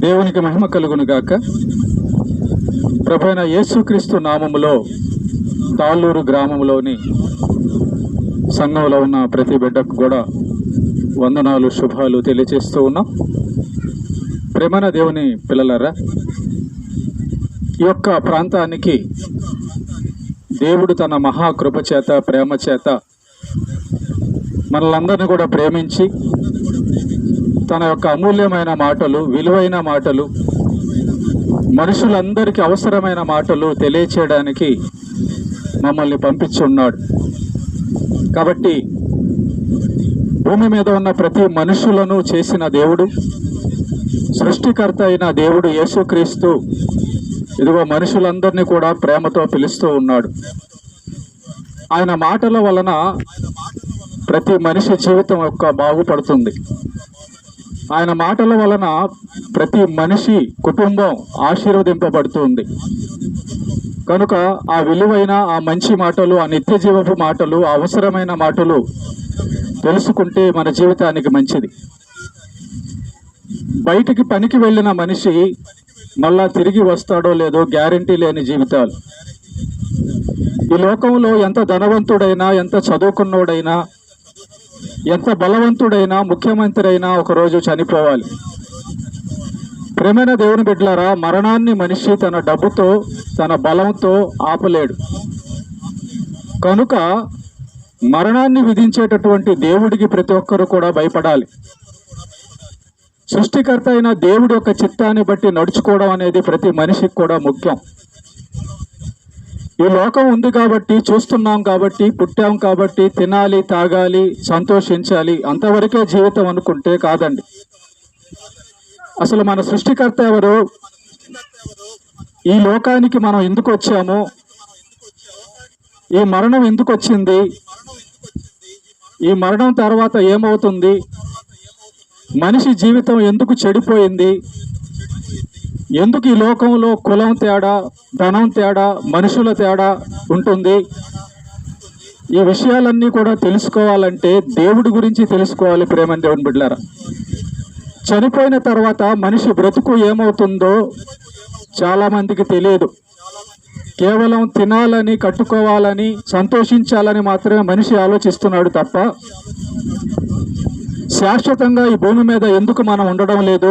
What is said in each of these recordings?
దేవునికి మహిమ కలుగును గాక. ప్రభువైన యేసుక్రీస్తు నామములో తాళ్ళూరు గ్రామంలోని సంఘంలో ఉన్న ప్రతి బిడ్డకు కూడా వందనాలు, శుభాలు తెలియజేస్తూ ఉన్నాం. ప్రేమైన దేవుని పిల్లలారా, ఈ యొక్క ప్రాంతానికి దేవుడు తన మహాకృప చేత, ప్రేమ చేత మనలందరినీ కూడా ప్రేమించి తన యొక్క అమూల్యమైన మాటలు, విలువైన మాటలు, మనుషులందరికీ అవసరమైన మాటలు తెలియచేయడానికి మమ్మల్ని పంపించున్నాడు. కాబట్టి భూమి మీద ఉన్న ప్రతి మనుషులను చేసిన దేవుడు, సృష్టికర్త అయిన దేవుడు యేసుక్రీస్తు ఇదిగో మనుషులందరినీ కూడా ప్రేమతో పిలుస్తూ ఉన్నాడు. ఆయన మాటల వలన ప్రతి మనిషి జీవితం యొక్క బాగుపడుతుంది. ఆయన మాటల వలన ప్రతి మనిషి కుటుంబం ఆశీర్వదింపబడుతుంది. కనుక ఆ విలువైన, ఆ మంచి మాటలు, ఆ నిత్య జీవపు మాటలు, ఆ అవసరమైన మాటలు తెలుసుకుంటే మన జీవితానికి మంచిది. బయటికి పనికి వెళ్ళిన మనిషి మళ్ళా తిరిగి వస్తాడో లేదో గ్యారంటీ లేని జీవితాలు. ఈ లోకంలో ఎంత ధనవంతుడైనా, ఎంత చదువుకున్నోడైనా, ఎంత బలవంతుడైనా, ముఖ్యమంత్రి అయినా ఒకరోజు చనిపోవాలి. ప్రేమైన దేవుని బిడ్డలారా, మరణాన్ని మనిషి తన డబ్బుతో, తన బలంతో ఆపలేడు. కనుక మరణాన్ని విధించేటటువంటి దేవుడికి ప్రతి ఒక్కరూ కూడా భయపడాలి. సృష్టికర్త అయిన దేవుడి యొక్క చిత్తాన్ని బట్టి నడుచుకోవడం అనేది ప్రతి మనిషికి కూడా ముఖ్యం. ఈ లోకం ఉంది కాబట్టి, చూస్తున్నాం కాబట్టి, పుట్టాం కాబట్టి తినాలి, తాగాలి, సంతోషించాలి, అంతవరకే జీవితం అనుకుంటే కాదండి. అసలు మన సృష్టికర్త ఎవరు? ఈ లోకానికి మనం ఎందుకు వచ్చాము? ఈ మరణం ఎందుకు వచ్చింది? ఈ మరణం తర్వాత ఏమవుతుంది? మనిషి జీవితం ఎందుకు చెడిపోయింది? ఎందుకు ఈ లోకంలో కులం తేడా, ధనం తేడా, మనుషుల తేడా ఉంటుంది? ఈ విషయాలన్నీ కూడా తెలుసుకోవాలంటే దేవుడి గురించి తెలుసుకోవాలి. ప్రేమని దేవుని బిడ్డలారా, చనిపోయిన తర్వాత మనిషి బ్రతుకు ఏమవుతుందో చాలా మందికి తెలియదు. కేవలం తినాలని, కట్టుకోవాలని, సంతోషించాలని మాత్రమే మనిషి ఆలోచిస్తున్నాడు తప్ప శాశ్వతంగా ఈ భూమి మీద ఎందుకు మనం ఉండడం లేదు,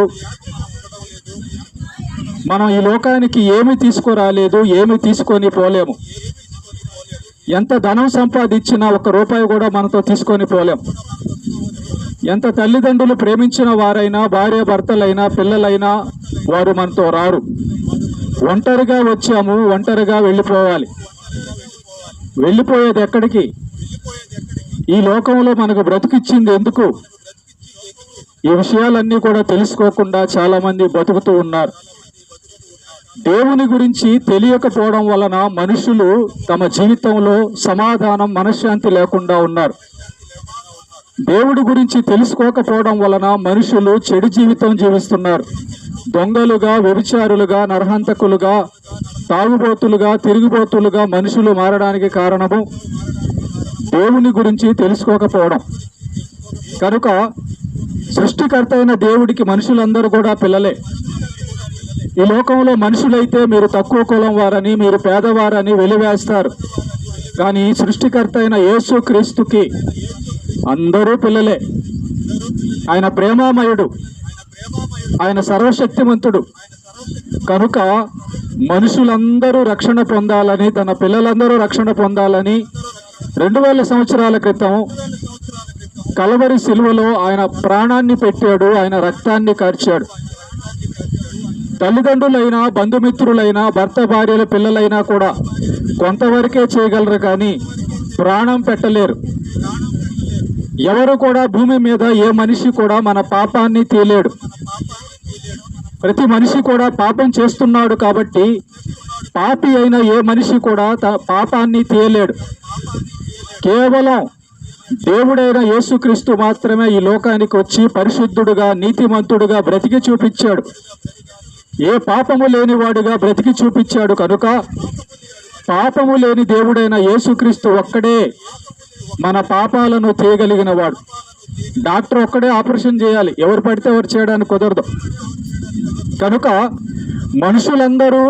మనం ఈ లోకానికి ఏమి తీసుకురాలేదు, ఏమి తీసుకొని పోలేము. ఎంత ధనం సంపాదించినా ఒక్క రూపాయి కూడా మనతో తీసుకొని పోలేము. ఎంత తల్లిదండ్రులు ప్రేమించిన వారైనా, భార్య భర్తలైనా, పిల్లలైనా వారు మనతో రారు. ఒంటరిగా వచ్చాము, ఒంటరిగా వెళ్ళిపోవాలి. వెళ్ళిపోయేది ఎక్కడికి? ఈ లోకంలో మనకు బ్రతికిచ్చింది ఎందుకు? ఈ విషయాలన్నీ కూడా తెలుసుకోకుండా చాలా మంది బతుకుతూ ఉన్నారు. దేవుని గురించి తెలియకపోవడం వలన మనుషులు తమ జీవితంలో సమాధానం, మనశ్శాంతి లేకుండా ఉన్నారు. దేవుడి గురించి తెలుసుకోకపోవడం వలన మనుషులు చెడు జీవితం జీవిస్తున్నారు. దొంగలుగా, వ్యభిచారులుగా, నరహంతకులుగా, తాగుబోతులుగా, తిరుగుబోతులుగా మనుషులు మారడానికి కారణము దేవుని గురించి తెలుసుకోకపోవడం. కనుక సృష్టికర్త అయిన దేవుడికి మనుషులందరూ కూడా పిల్లలే. ఈ లోకంలో మనుషులైతే మీరు తక్కువ కులం వారని, మీరు పేదవారని వెలివేస్తారు. కానీ సృష్టికర్త అయిన యేసుక్రీస్తుకి అందరూ పిల్లలే. ఆయన ప్రేమామయుడు, ఆయన సర్వశక్తిమంతుడు. కనుక మనుషులందరూ రక్షణ పొందాలని, తన పిల్లలందరూ రక్షణ పొందాలని 2000 సంవత్సరాల క్రితం కలవరి సిలువలో ఆయన ప్రాణాన్ని పెట్టాడు, ఆయన రక్తాన్ని కార్చాడు. తల్లిదండ్రులైనా, బంధుమిత్రులైనా, భర్త భార్యల పిల్లలైనా కూడా కొంతవరకే చేయగలరు, కానీ ప్రాణం పెట్టలేరు. ఎవరు కూడా భూమి మీద ఏ మనిషి కూడా మన పాపాన్ని తీయలేడు. ప్రతి మనిషి కూడా పాపం చేస్తున్నాడు కాబట్టి పాపి అయిన ఏ మనిషి కూడా పాపాన్ని తీయలేడు. కేవలం దేవుడైన యేసుక్రీస్తు మాత్రమే ఈ లోకానికి వచ్చి పరిశుద్ధుడుగా, నీతిమంతుడుగా బ్రతికి చూపించాడు. ఏ పాపము లేనివాడుగా బ్రతికి చూపించాడు. కనుక పాపము లేని దేవుడైన యేసుక్రీస్తు ఒక్కడే మన పాపాలను తీయగలిగిన వాడు. డాక్టర్ ఒక్కడే ఆపరేషన్ చేయాలి, ఎవరు పడితే ఎవరు చేయడానికి కుదరదు. కనుక మనుషులందరూ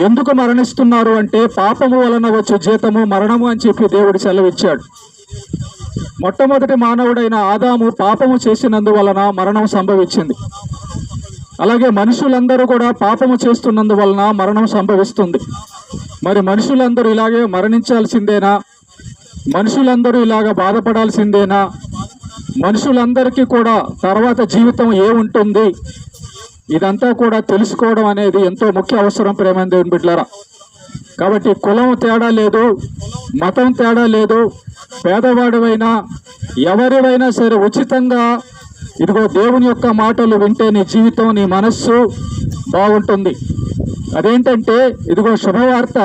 ఎందుకు మరణిస్తున్నారు అంటే పాపము వలన వచ్చే జీతము మరణము అని చెప్పి దేవుడు సెలవిచ్చాడు. మొట్టమొదటి మానవుడైన ఆదాము పాపము చేసినందువలన మరణం సంభవించింది. అలాగే మనుషులందరూ కూడా పాపము చేస్తున్నందువలన మరణం సంభవిస్తుంది. మరి మనుషులందరూ ఇలాగే మరణించాల్సిందేనా? మనుషులందరూ ఇలాగ బాధపడాల్సిందేనా? మనుషులందరికీ కూడా తర్వాత జీవితం ఏముంటుంది? ఇదంతా కూడా తెలుసుకోవడం అనేది ఎంతో ముఖ్య అవసరం ప్రేమైన దేవుని బిడ్డలారా. కాబట్టి కులం తేడా లేదు, మతం తేడా లేదు, పేదవాడివైనా ఎవరివైనా సరే ఉచితంగా ఇదిగో దేవుని యొక్క మాటలు వింటే నీ జీవితం, నీ మనస్సు బాగుంటుంది. అదేంటంటే ఇదిగో శుభవార్త,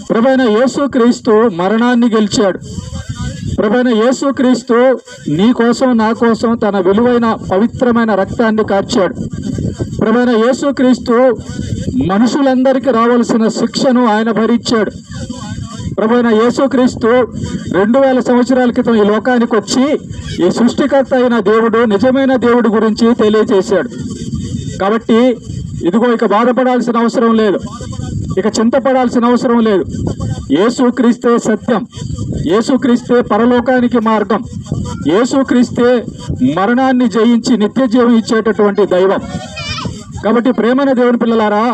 ప్రభువైన యేసుక్రీస్తు మరణాన్ని గెలిచాడు. ప్రభువైన యేసుక్రీస్తు నీ కోసం నా కోసం తన విలువైన పవిత్రమైన రక్తాన్ని కార్చాడు. ప్రభువైన యేసుక్రీస్తు మనుషులందరికీ రావాల్సిన శిక్షను ఆయన భరించాడు. ప్రభువైన యేసుక్రీస్తు 2000 సంవత్సరాల క్రితం ఈ లోకానికి వచ్చి ఈ సృష్టికర్త అయిన దేవుడు, నిజమైన దేవుడి గురించి తెలియజేశాడు. కాబట్టి ఇదిగో ఇక బాధపడాల్సిన అవసరం లేదు, ఇక చింతపడాల్సిన అవసరం లేదు. యేసుక్రీస్తే సత్యం, యేసుక్రీస్తే పరలోకానికి మార్గం, యేసుక్రీస్తే మరణాన్ని జయించి నిత్య జీవం ఇచ్చేటటువంటి దైవం. కాబట్టి ప్రేమైన దేవుని పిల్లలారా,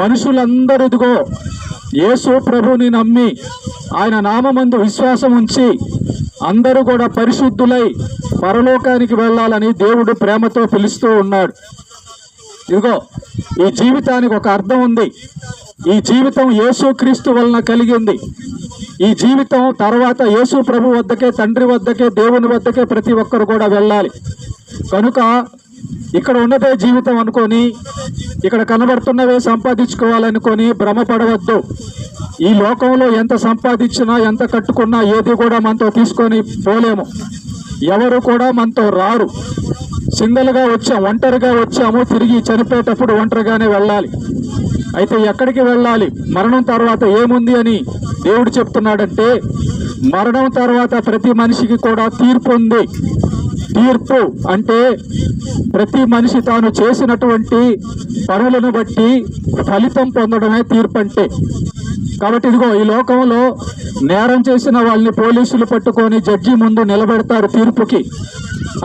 మనుషులందరూ ఇదిగో యేసు ప్రభుని నమ్మి ఆయన నామమందు విశ్వాసం ఉంచి అందరూ కూడా పరిశుద్ధులై పరలోకానికి వెళ్ళాలని దేవుడు ప్రేమతో పిలుస్తూ ఉన్నాడు. ఇదిగో ఈ జీవితానికి ఒక అర్థం ఉంది. ఈ జీవితం యేసుక్రీస్తు వలన కలిగింది. ఈ జీవితం తర్వాత యేసు ప్రభు వద్దకే, తండ్రి వద్దకే, దేవుని వద్దకే ప్రతి ఒక్కరు కూడా వెళ్ళాలి. కనుక ఇక్కడ ఉన్నదే జీవితం అనుకొని, ఇక్కడ కనబడుతున్నవే సంపాదించుకోవాలనుకొని భ్రమపడవద్దు. ఈ లోకంలో ఎంత సంపాదించినా, ఎంత కట్టుకున్నా ఏది కూడా మనతో తీసుకొని పోలేము. ఎవరు కూడా మనతో రారు. సింగిల్గా వచ్చాము, ఒంటరిగా వచ్చాము, తిరిగి చనిపోయేటప్పుడు ఒంటరిగానే వెళ్ళాలి. అయితే ఎక్కడికి వెళ్ళాలి? మరణం తర్వాత ఏముంది అని దేవుడు చెప్తున్నాడంటే, మరణం తర్వాత ప్రతి మనిషికి కూడా తీర్పు ఉంది. తీర్పు అంటే ప్రతి మనిషి తాను చేసినటువంటి పనులను బట్టి ఫలితం పొందడమే తీర్పు అంటే. కాబట్టి ఇదిగో ఈ లోకంలో నేరం చేసిన వాళ్ళని పోలీసులు పట్టుకొని జడ్జి ముందు నిలబెడతారు తీర్పుకి.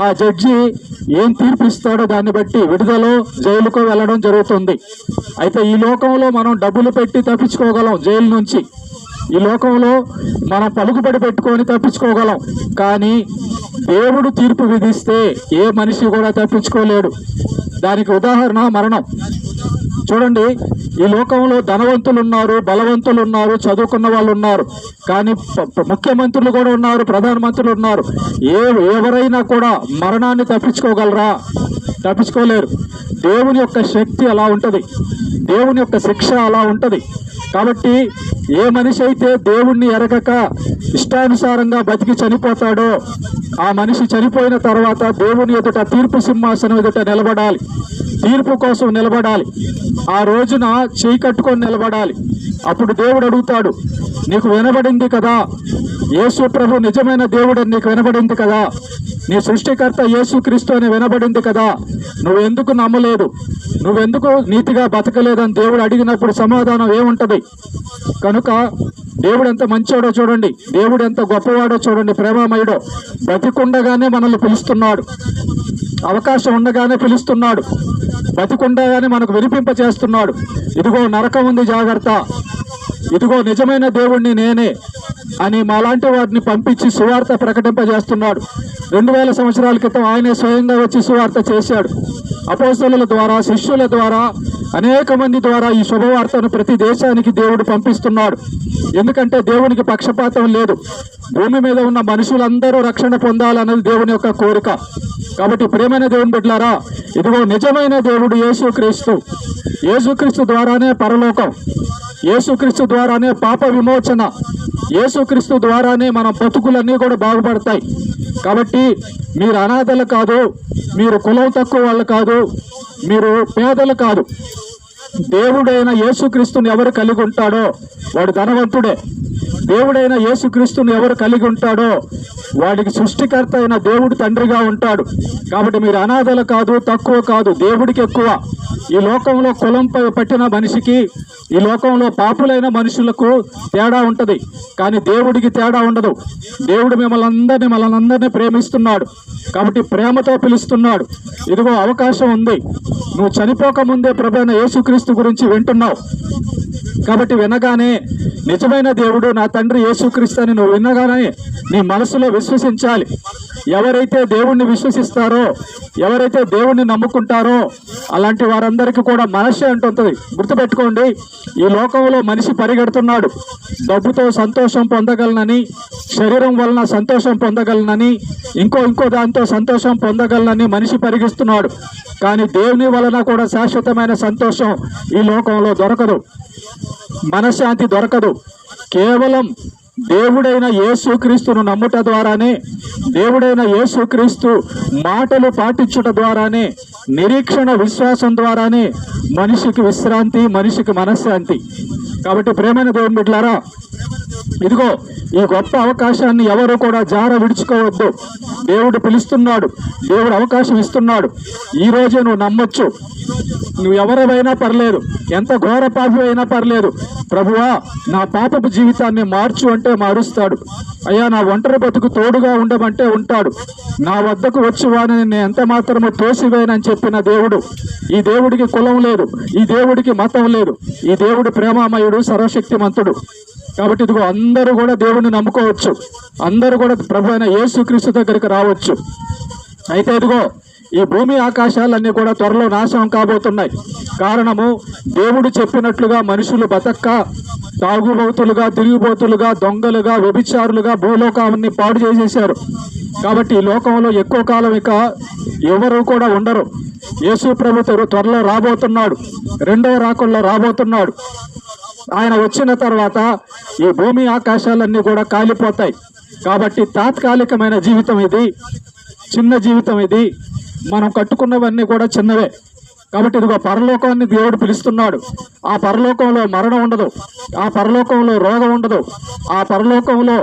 ఆ జడ్జి ఏం తీర్పు ఇస్తాడో దాన్ని బట్టి విడుదల, జైలుకు వెళ్ళడం జరుగుతుంది. అయితే ఈ లోకంలో మనం డబ్బులు పెట్టి తప్పించుకోగలం జైలు నుంచి. ఈ లోకంలో మనం పలుకుబడి పెట్టుకొని తప్పించుకోగలం. కానీ దేవుడు తీర్పు విధిస్తే ఏ మనిషి కూడా తప్పించుకోలేడు. దానికి ఉదాహరణ మరణం. చూడండి, ఈ లోకంలో ధనవంతులు ఉన్నారు, బలవంతులు ఉన్నారు, చదువుకున్న వాళ్ళు ఉన్నారు, కానీ ముఖ్యమంత్రులు కూడా ఉన్నారు, ప్రధానమంత్రులు ఉన్నారు. ఎవరైనా కూడా మరణాన్ని తప్పించుకోగలరా? తప్పించుకోలేరు. దేవుని యొక్క శక్తి అలా ఉంటుంది, దేవుని యొక్క శిక్ష అలా ఉంటుంది. కాబట్టి ఏ మనిషి అయితే దేవుణ్ణి ఎరగక ఇష్టానుసారంగా బతికి చనిపోతాడో ఆ మనిషి చనిపోయిన తర్వాత దేవుని ఎదుట, తీర్పు సింహాసనం ఎదుట నిలబడాలి. తీర్పు కోసం నిలబడాలి. ఆ రోజున చేయి కట్టుకొని నిలబడాలి. అప్పుడు దేవుడు అడుగుతాడు, నీకు వినబడింది కదా, యేసు ప్రభు నిజమైన దేవుడు నీకు వినబడింది కదా, నీ సృష్టికర్త యేసుక్రీస్తు అని వినబడింది కదా, నువ్వెందుకు నమ్మలేదు, నువ్వెందుకు నీతిగా బతకలేదని దేవుడు అడిగినప్పుడు సమాధానం ఏముంటది? కనుక దేవుడు ఎంత మంచోడో చూడండి, దేవుడు ఎంత గొప్పవాడో చూడండి, ప్రేమమయుడో. బతికుండగానే మనల్ని పిలుస్తున్నాడు, అవకాశం ఉండగానే పిలుస్తున్నాడు, బతికుండగానే మనకు వినిపింప చేస్తున్నాడు. ఇదిగో నరకం ఉంది, జాగ్రత్త, ఇదిగో నిజమైన దేవుణ్ణి నేనే అని మాలాంటి వారిని పంపించి సువార్త ప్రకటింపజేస్తున్నాడు. 2000 సంవత్సరాల క్రితం ఆయనే స్వయంగా వచ్చి సువార్త చేశాడు. అపోస్తలుల ద్వారా, శిష్యుల ద్వారా, అనేక మంది ద్వారా ఈ శుభవార్తను ప్రతి దేశానికి దేవుడు పంపిస్తున్నాడు. ఎందుకంటే దేవునికి పక్షపాతం లేదు. భూమి మీద ఉన్న మనుషులందరూ రక్షణ పొందాలన్నది దేవుని యొక్క కోరిక. కాబట్టి ప్రేమైన దేవుని బిడ్డలారా, ఇదిగో నిజమైన దేవుడు యేసుక్రీస్తు. యేసుక్రీస్తు ద్వారానే పరలోకం, యేసుక్రీస్తు ద్వారానే పాప విమోచన, యేసుక్రీస్తు ద్వారానే మన బతుకులన్నీ కూడా బాగుపడతాయి. కాబట్టి మీరు అనాథలు కాదు, మీరు కులం తక్కువ వాళ్ళు కాదు, మీరు పేదలు కాదు. దేవుడైన యేసుక్రీస్తుని ఎవరు కలిగి ఉంటాడో వాడు ధనవంతుడే. దేవుడైన యేసుక్రీస్తుని ఎవరు కలిగి ఉంటాడో వాడికి సృష్టికర్త అయిన దేవుడు తండ్రిగా ఉంటాడు. కాబట్టి మీరు అనాథలు కాదు, తక్కువ కాదు, దేవుడికి ఎక్కువ. ఈ లోకంలో కులం పట్టిన మనిషికి, ఈ లోకంలో పాపులైన మనుషులకు తేడా ఉంటుంది, కానీ దేవుడికి తేడా ఉండదు. దేవుడు మిమ్మల్ని అందరినీ ప్రేమిస్తున్నాడు. కాబట్టి ప్రేమతో పిలుస్తున్నాడు. ఇదిగో అవకాశం ఉంది. నువ్వు చనిపోకముందే ప్రభువైన యేసుక్రీస్తు గురించి వింటున్నావు. కాబట్టి వినగానే నిజమైన దేవుడు నా తండ్రి యేసుక్రీస్తు అని నువ్వు వినగానే నీ మనసులో విశ్వసించాలి. ఎవరైతే దేవుణ్ణి విశ్వసిస్తారో, ఎవరైతే దేవుణ్ణి నమ్ముకుంటారో అలాంటి వారందరికీ కూడా మనస్సు అంటుంటుంది. గుర్తుపెట్టుకోండి, ఈ లోకంలో మనిషి పరిగెడుతున్నాడు. డబ్బుతో సంతోషం పొందగలనని, శరీరం వలన సంతోషం పొందగలనని, ఇంకో దాంతో సంతోషం పొందగలనని మనిషి పరిగిస్తున్నాడు. కానీ దేవుని వలన కూడా శాశ్వతమైన సంతోషం ఈ లోకంలో దొరకదు, మనశ్శాంతి దొరకదు. కేవలం దేవుడైన యేసుక్రీస్తును నమ్ముట ద్వారానే, దేవుడైన యేసుక్రీస్తు మాటలు పాటించుట ద్వారానే, నిరీక్షణ విశ్వాసం ద్వారానే మనిషికి విశ్రాంతి, మనిషికి మనశ్శాంతి. కాబట్టి ప్రేమైన దేవుని బిడ్డలారా, ఇదిగో ఈ గొప్ప అవకాశాన్ని ఎవరు కూడా జార విడుచుకోవద్దు. దేవుడు పిలుస్తున్నాడు, దేవుడు అవకాశం ఇస్తున్నాడు. ఈ రోజే నువ్వు నమ్మొచ్చు. నువ్వు ఎవరైనా పర్లేదు, ఎంత ఘోర పాపి అయినా పర్లేదు, ప్రభువా నా పాపపు జీవితాన్ని మార్చు అంటే మారుస్తాడు. అయ్యా నా ఒంటరి బతుకు తోడుగా ఉండమంటే ఉంటాడు. నా వద్దకు వచ్చి వాడిని నేను ఎంత మాత్రమో తోసివేనని చెప్పిన దేవుడు. ఈ దేవుడికి కులం లేదు, ఈ దేవుడికి మతం లేదు. ఈ దేవుడు ప్రేమామయుడు, సర్వశక్తిమంతుడు. కాబట్టి ఇదిగో అందరూ కూడా దేవుడిని నమ్ముకోవచ్చు, అందరూ కూడా ప్రభువైన యేసుక్రీస్తు దగ్గరికి రావచ్చు. అయితే ఇదిగో ఈ భూమి ఆకాశాలన్నీ కూడా త్వరలో నాశనం కాబోతున్నాయి. కారణము, దేవుడు చెప్పినట్లుగా మనుషులు బతక్క తాగుబోతులుగా, తిరిగిబోతులుగా, దొంగలుగా, వ్యభిచారులుగా భూలోకాన్ని పాడు చేసేశారు. కాబట్టి ఈ లోకంలో ఎక్కువ కాలం ఇక ఎవరు కూడా ఉండరు. యేసు ప్రభు త్వరలో రాబోతున్నాడు, రెండవ రాకడలో రాబోతున్నాడు. ఆయన వచ్చిన తర్వాత ఈ భూమి ఆకాశాలన్నీ కూడా కాలిపోతాయి. కాబట్టి తాత్కాలికమైన జీవితం ఇది, చిన్న జీవితం ఇది. మనం కట్టుకున్నవన్నీ కూడా చిన్నవే. కాబట్టి ఇదిగో పరలోకాన్ని దేవుడు పిలుస్తున్నాడు. ఆ పరలోకంలో మరణం ఉండదు, ఆ పరలోకంలో రోగం ఉండదు, ఆ పరలోకంలో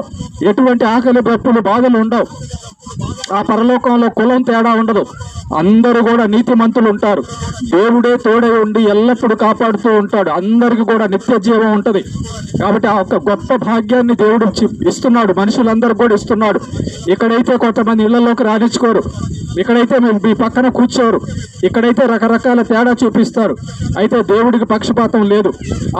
ఎటువంటి ఆకలి బ్రతులు బాధలు ఉండవు, ఆ పరలోకంలో కులం తేడా ఉండదు. అందరూ కూడా నీతిమంతులు ఉంటారు. దేవుడే తోడై ఉండి ఎల్లప్పుడూ కాపాడుతూ ఉంటాడు. అందరికీ కూడా నిత్య జీవం ఉంటుంది. కాబట్టి ఆ ఒక గొప్ప భాగ్యాన్ని దేవుడు ఇస్తున్నాడు, మనుషులందరూ కూడా ఇస్తున్నాడు. ఇక్కడైతే కొంతమంది ఇళ్లలోకి రానిచ్చుకోరు, ఇక్కడైతే మీ పక్కన కూర్చోరు, ఇక్కడైతే రకరకాల తేడా చూపిస్తారు. అయితే దేవుడికి పక్షపాతం లేదు.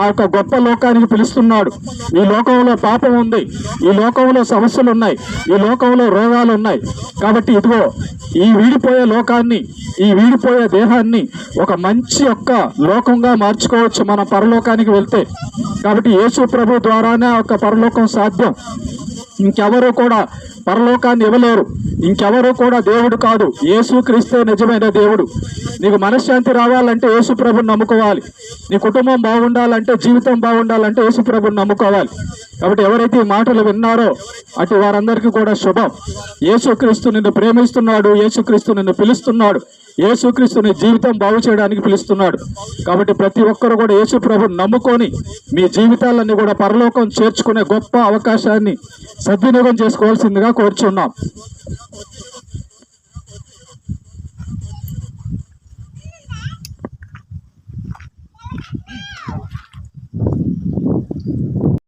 ఆ యొక్క గొప్ప లోకానికి పిలుస్తున్నాడు. ఈ లోకంలో పాపం ఉంది, ఈ లోకంలో సమస్యలు ఉన్నాయి, ఈ లోకంలో రోగాలు ఉన్నాయి. కాబట్టి ఇదిగో ఈ వీడిపోయే లోకాన్ని, ఈ వీడిపోయే దేహాన్ని ఒక మంచి యొక్క లోకంగా మార్చుకోవచ్చు మనం పరలోకానికి వెళ్తే. కాబట్టి యేసు ప్రభు ద్వారానే ఒక పరలోకం సాధ్యం. ఇంకెవరు కూడా పరలోకాన్ని ఇవ్వలేరు, ఇంకెవరు కూడా దేవుడు కాదు. యేసుక్రీస్తే నిజమైన దేవుడు. నీకు మనశ్శాంతి రావాలంటే యేసు ప్రభుని నమ్ముకోవాలి. నీ కుటుంబం బాగుండాలంటే, జీవితం బాగుండాలంటే యేసు ప్రభుని నమ్ముకోవాలి. కాబట్టి ఎవరైతే ఈ మాటలు విన్నారో అటు వారందరికీ కూడా శుభం. యేసుక్రీస్తు నిన్ను ప్రేమిస్తున్నాడు, యేసుక్రీస్తు నిన్ను పిలుస్తున్నాడు, యేసుక్రీస్తు నీ జీవితం బాగు చేయడానికి పిలుస్తున్నాడు. కాబట్టి ప్రతి ఒక్కరు కూడా యేసు ప్రభుని నమ్ముకొని మీ జీవితాలన్నీ కూడా పరలోకం చేర్చుకునే గొప్ప అవకాశాన్ని సద్వినియోగం చేసుకోవాల్సిందిగా కోరుచున్నాం.